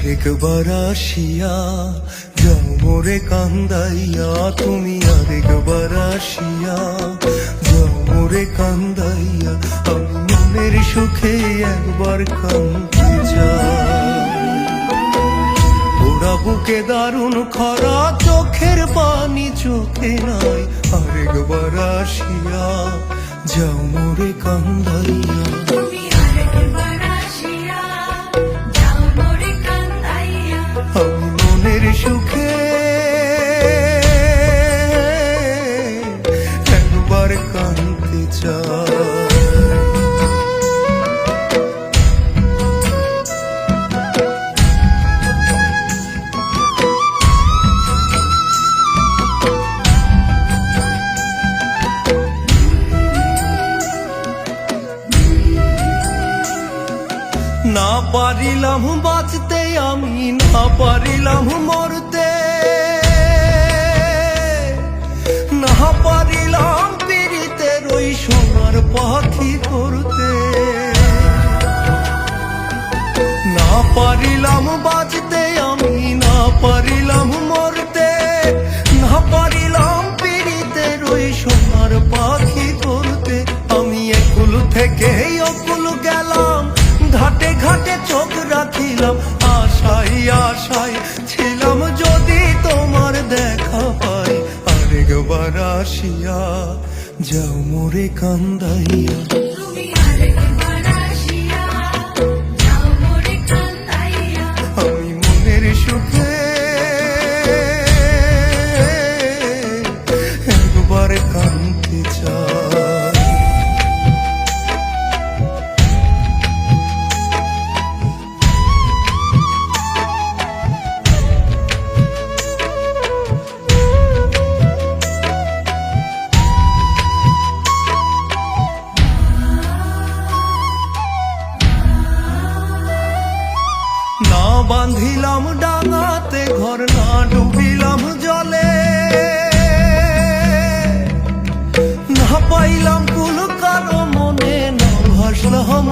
আরেকবার আসিয়া যাও মোরে কান্দাইয়া, তুমি আরেকবার আসিয়া যাও মোরে কান্দাইয়া, আমি মনের সুখে একবার কান্দতে চাই। ওরা বুকে দারুণ খরা, চোখের পানি চোখে নাই, আরেকবার আসিয়া যাও মোরে কান্দাইয়া। আমি মনের সুখে একবার কাঁদতে চাই। না পারিলাম বাঁচতে আমি, না পারিলাম মরতে, না পারিলাম পীড়িতের ওই সোনার পাখি করতে। না পারিলাম বাঁচতে আমি, না পারিলাম মরতে, না পারিলাম পীড়িতের ওই সোনার পাখি করতে। আমি একুল থেকে অকুল গেলাম, ঘাটে ঘাটে চোখ রাখিলাম, আশাই আশাই ছিলাম যদি তোমার দেখা পাই। আরেকবার আসিয়া যাও মোরে কান্দাইয়া। আমি মনের সুখে একবার কাঁদতে চাই। না বাঁধিলাম ডাঙাতে ঘর, না ডুবিলাম জলে, না পাইলাম কুল কারো মনে, না ভাসলাম